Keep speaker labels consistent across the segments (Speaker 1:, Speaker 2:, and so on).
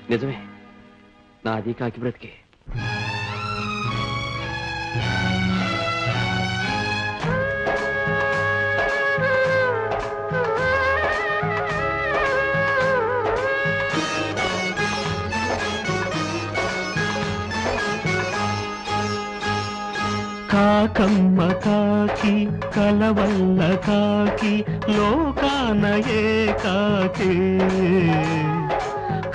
Speaker 1: నిజమే, నాది కాకి బ్రతికే.
Speaker 2: కాకమ్మ కాకి కలవల్ల కాకి లోకాన ఏకాకి.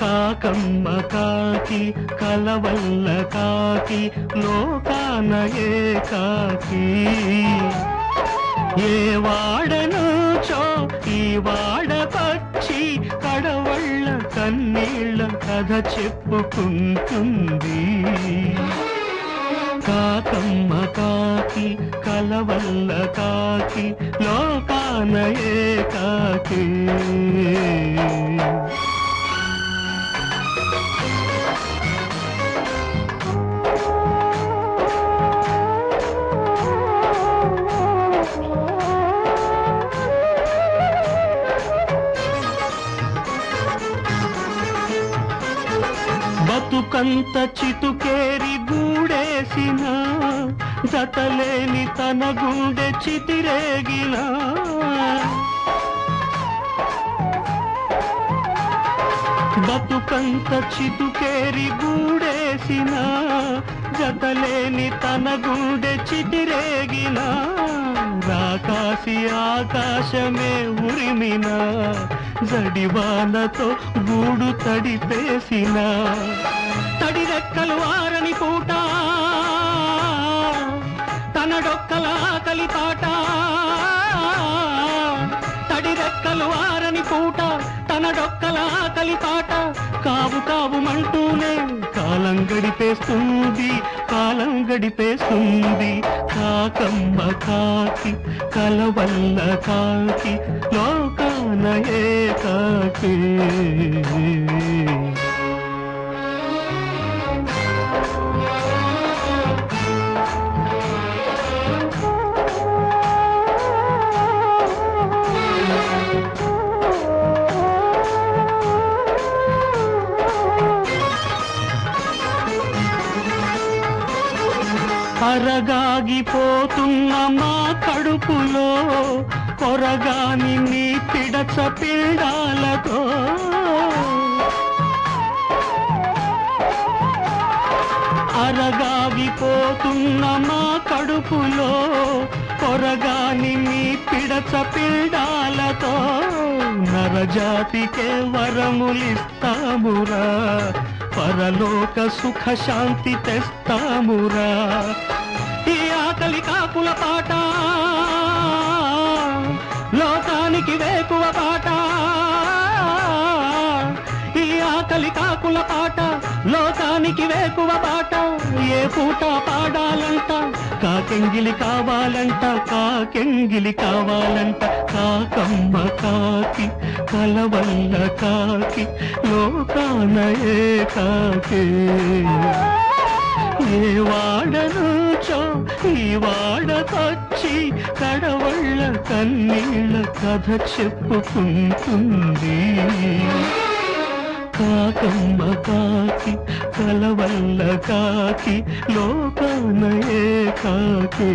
Speaker 2: కాకమ్మ కాకి కలవల్ల కాకి లోకాన ఏకాకి. ఏ వాడనుచో ఈ వాడకొచ్చి కడవళ్ళ కన్నీళ్ళ కథ చెప్పుకుంటుంది. కాకమ్మ కాకి కలవల్ల కాకి లోకాన ఏకాకి. బతుకంత చితుకేరి గూడేసిన జతలేని తన గుండె చితిరేగిన. బతుకంత చితుకేరి గూడేసిన జతలేని తన గుండె చితిరేగిన. రాకాసి ఆకాశమే ఉరిమిన జడివానతో గూడు తడిపేసిన. తడి రెక్కలు ఆరని పూట తన డొక్కల ఆకలి పాట. తడి రెక్కలు ఆరని పూట తన డొక్కల ఆకలి పాట. కావు కావుమంటూనే కాలం గడిపేస్తుంది, కాలం గడిపేస్తుంది. కాకమ్మ కాకి కలవల్ల కాకి లోకాన ఏకాకి. అరగాగిపోతున్న మా కడుపులో కొరగాని నీ పిడచ పిండాలతో. అరగాగిపోతున్న మా కడుపులో కొరగాని నీ పిడచ పిండాలతో. నరజాతికే వరములిస్తామురా, పరలోక సుఖ శాంతి తెస్తామురా. ఈ ఆకలి కాకుల పాట లోకానికి వేకువ పాట. ఈ ఆకలి కాకుల పాట లోకానికి వేకువ పాట. ఏ పూట పాడాలంట కాకెంగిలి కావాలంట, కాకెంగిలి కావాలంట. కాకమ్మ కాకి కలవల్ల కాకి లోకాన ఏకాకి. ఏ వాడనుచో ఈ వాడకొచ్చి కడవళ్ళ కన్నీళ్ళ కథ చెప్పుకుంటుంది. కాకమ్మ కాకి కలవల్ల కాకి లోకాన ఏకాకి.